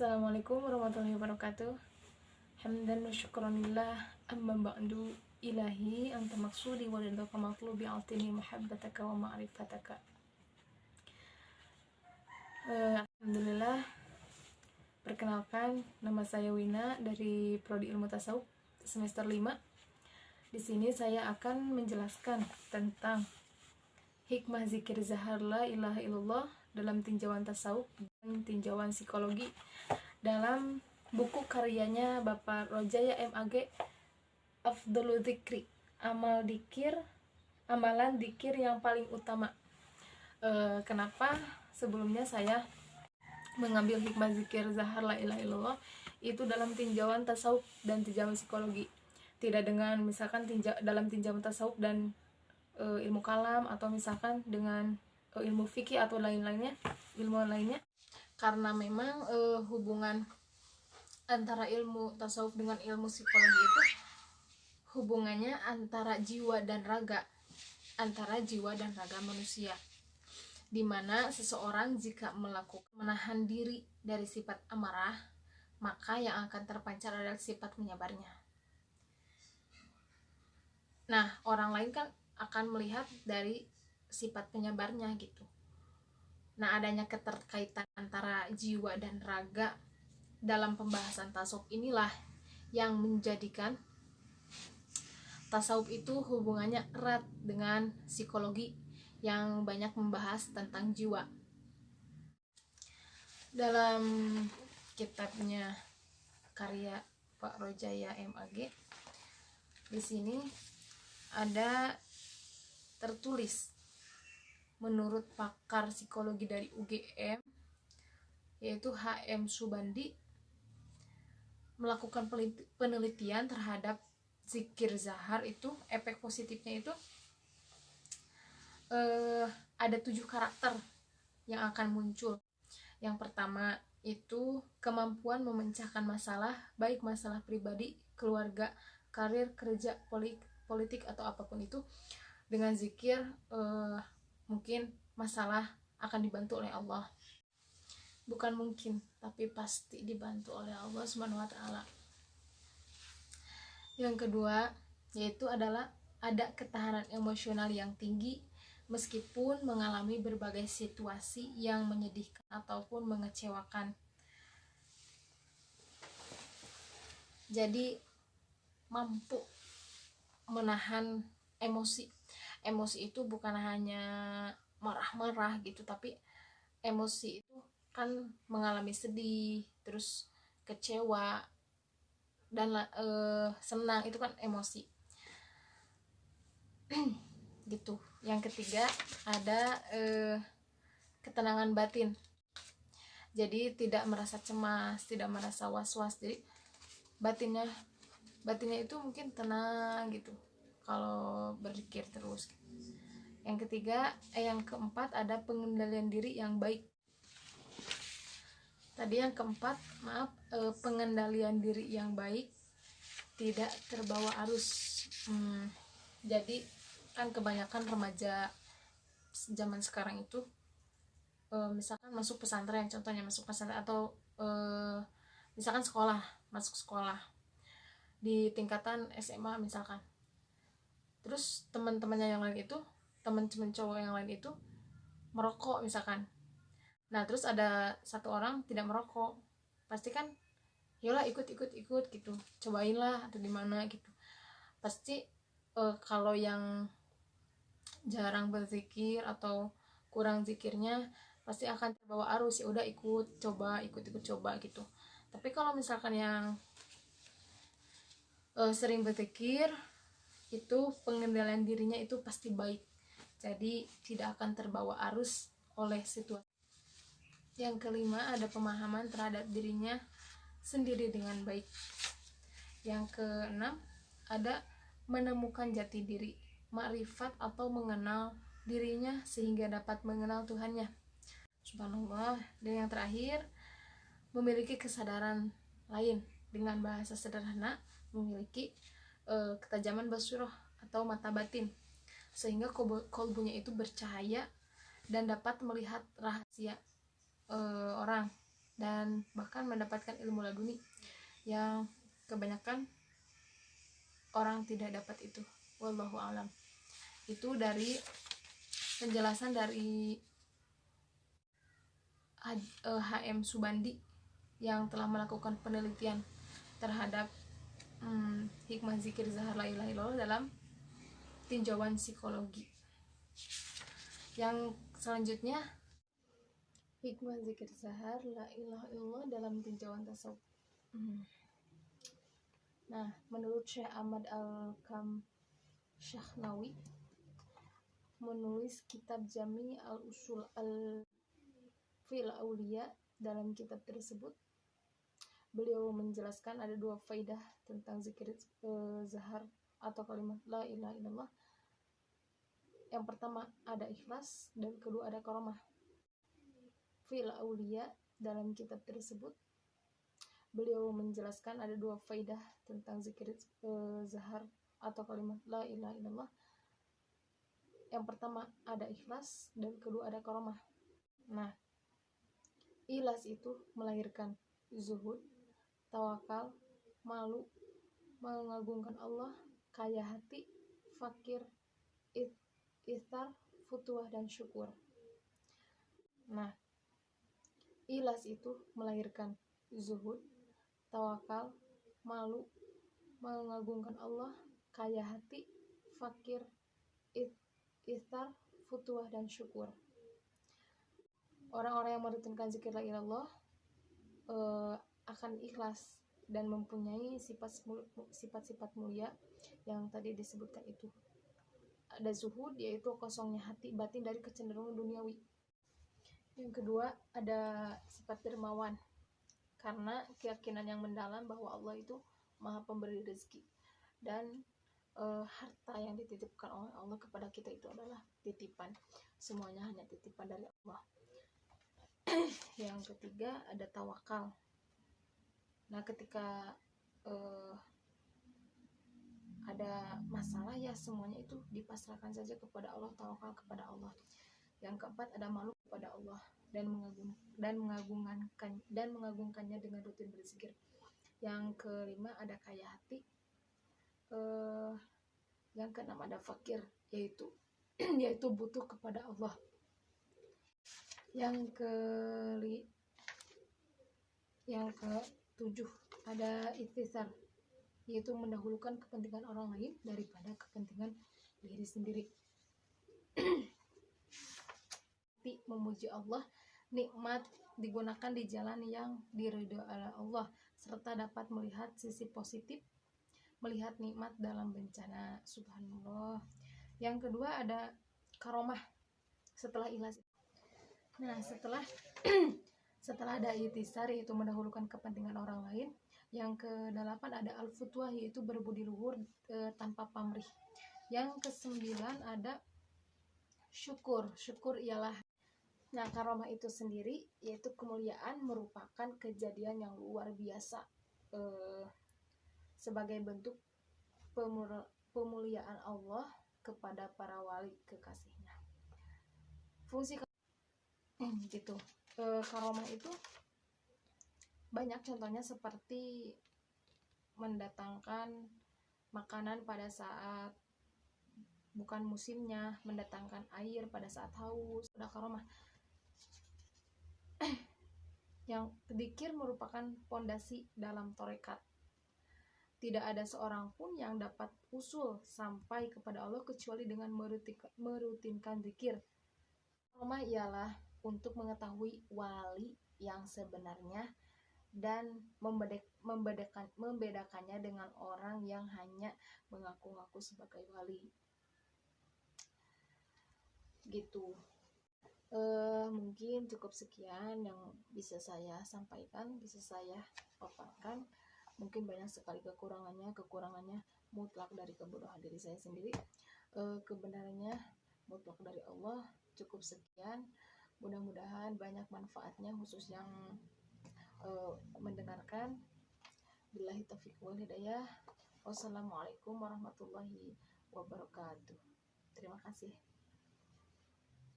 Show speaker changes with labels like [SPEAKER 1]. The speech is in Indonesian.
[SPEAKER 1] Assalamualaikum warahmatullahi wabarakatuh. Hamdan wa syukranillah amma ba'du ilahi anta maksudi wa ridhaka matlubi altini muhabbataka wa ma'rifataka. Alhamdulillah. Perkenalkan, nama saya Wina dari Prodi Ilmu Tasawuf semester 5. Di sini saya akan menjelaskan tentang hikmah zikir zahar la ilaha illallah dalam tinjauan tasawuf dan tinjauan psikologi dalam buku karyanya Bapak Rojaya MAG Afdhalul Dzikri, amalan dzikir yang paling utama. Kenapa sebelumnya saya mengambil hikmah zikir zahar la ilaha illallah itu dalam tinjauan tasawuf dan tinjauan psikologi, tidak dengan misalkan dalam tinjauan tasawuf dan ilmu kalam, atau misalkan dengan ilmu fikih atau ilmu lainnya, karena memang hubungan antara ilmu tasawuf dengan ilmu psikologi itu hubungannya antara jiwa dan raga manusia, dimana seseorang jika melakukan menahan diri dari sifat amarah, maka yang akan terpancar adalah sifat menyabarnya. Nah, orang lain kan akan melihat dari sifat penyabarnya gitu. Nah, adanya keterkaitan antara jiwa dan raga dalam pembahasan tasawuf inilah yang menjadikan tasawuf itu hubungannya erat dengan psikologi yang banyak membahas tentang jiwa. Dalam kitabnya karya Pak Rojaya MAG, di sini ada tertulis, menurut pakar psikologi dari UGM yaitu HM Subandi, melakukan penelitian terhadap zikir zahar itu, efek positifnya itu ada 7 karakter yang akan muncul. Yang pertama itu kemampuan memecahkan masalah, baik masalah pribadi, keluarga, karir, kerja, politik atau apapun itu. Dengan zikir mungkin masalah akan dibantu oleh Allah. Bukan mungkin, tapi pasti dibantu oleh Allah Subhanahu wa taala. Yang kedua yaitu adalah ada ketahanan emosional yang tinggi meskipun mengalami berbagai situasi yang menyedihkan ataupun mengecewakan. Jadi mampu menahan emosi. Emosi itu bukan hanya marah-marah gitu, tapi emosi itu kan mengalami sedih, terus kecewa, dan senang, itu kan emosi gitu. Yang ketiga ada ketenangan batin. Jadi tidak merasa cemas, tidak merasa was-was. Jadi batinnya itu mungkin tenang gitu kalau berzikir terus. Yang keempat ada pengendalian diri yang baik. Tadi yang keempat, pengendalian diri yang baik, tidak terbawa arus. Jadi kan kebanyakan remaja zaman sekarang itu misalkan masuk pesantren, contohnya masuk pesantren, atau misalkan masuk sekolah di tingkatan SMA misalkan. Terus teman-temannya yang lain itu, teman-teman cowok yang lain itu merokok misalkan. Nah, terus ada satu orang tidak merokok, pasti kan yolah ikut gitu, cobain lah atau gimana gitu. Pasti kalau yang jarang berzikir atau kurang zikirnya pasti akan terbawa arus, ya udah ikut coba gitu. Tapi kalau misalkan yang sering berzikir itu pengendalian dirinya itu pasti baik, jadi tidak akan terbawa arus oleh situasi. Yang kelima ada pemahaman terhadap dirinya sendiri dengan baik. Yang keenam ada menemukan jati diri, makrifat atau mengenal dirinya sehingga dapat mengenal Tuhannya, subhanallah. Dan yang terakhir, memiliki kesadaran lain, dengan bahasa sederhana memiliki ketajaman basirah atau mata batin, sehingga kolbunya itu bercahaya dan dapat melihat rahasia orang. dan bahkan mendapatkan ilmu laduni yang kebanyakan orang tidak dapat itu. Wallahu alam. Itu dari penjelasan dari HM Subandi yang telah melakukan penelitian terhadap hikmah zikir zahar la ilaha illallah dalam tinjauan psikologi. Yang selanjutnya, hikmah zikir zahar la ilaha illallah dalam tinjauan tasawuf. Nah, menurut Syekh Ahmad Al-Kamshahnawi menulis kitab Jami al-Usul al-Fil Auliya, dalam kitab tersebut beliau menjelaskan ada 2 faidah tentang zikir zahar atau kalimat la ilaha illallah. Yang pertama ada ikhlas, dan kedua ada karamah. Fil Auliya, dalam kitab tersebut beliau menjelaskan ada 2 faidah tentang zikir zahar atau kalimat la ilaha illallah. Yang pertama ada ikhlas, dan kedua ada karamah. Nah, ikhlas itu melahirkan zuhud, tawakal, malu, mengagungkan Allah, kaya hati, fakir, ithar, futuah, dan syukur. Nah, ikhlas itu melahirkan zuhud, tawakal, malu, mengagungkan Allah, kaya hati, fakir, ithar, futuah, dan syukur. Orang-orang yang merutinkan zikir la ilallah akan ikhlas dan mempunyai sifat-sifat mulia yang tadi disebutkan itu. Ada zuhud, yaitu kosongnya hati batin dari kecenderungan duniawi. Yang kedua ada sifat dermawan, karena keyakinan yang mendalam bahwa Allah itu Maha Pemberi rezeki, dan harta yang dititipkan oleh Allah kepada kita itu adalah titipan, semuanya hanya titipan dari Allah. Yang ketiga ada tawakal. Nah, ketika ada masalah, ya semuanya itu dipasrahkan saja kepada Allah, tawakal kepada Allah. Yang keempat ada malu kepada Allah dan mengagungkannya dengan rutin berzikir. Yang kelima ada kaya hati. Yang keenam ada fakir, yaitu butuh kepada Allah. Yang ketujuh ada ikhtisar, yaitu mendahulukan kepentingan orang lain daripada kepentingan diri sendiri. Memuji Allah, nikmat digunakan di jalan yang diridhoi oleh Allah, serta dapat melihat sisi positif, melihat nikmat dalam bencana. Subhanallah. Yang kedua ada karomah setelah ikhlas. Nah, setelah ada ikhtisar, yaitu mendahulukan kepentingan orang lain. Yang ke-8 ada al-futuah, yaitu berbudi luhur tanpa pamrih. Yang ke-9 ada syukur. Syukur ialah, nah, karomah itu sendiri yaitu kemuliaan, merupakan kejadian yang luar biasa sebagai bentuk pemuliaan Allah kepada para wali kekasihnya. Fungsi gitu. Karomah itu banyak contohnya, seperti mendatangkan makanan pada saat bukan musimnya, mendatangkan air pada saat haus. Ada karomah. Yang dzikir merupakan pondasi dalam tarekat. Tidak ada seorang pun yang dapat usul sampai kepada Allah kecuali dengan merutinkan dzikir. Karomah ialah untuk mengetahui wali yang sebenarnya dan membedakannya dengan orang yang hanya mengaku-ngaku sebagai wali. Gitu. Mungkin cukup sekian yang bisa saya sampaikan, bisa saya paparkan. Mungkin banyak sekali kekurangannya mutlak dari kebodohan diri saya sendiri. Kebenarannya mutlak dari Allah. Cukup sekian. Mudah-mudahan banyak manfaatnya, khusus yang mendengarkan. Billahi taufiq wal hidayah. Wassalamualaikum warahmatullahi wabarakatuh. Terima kasih.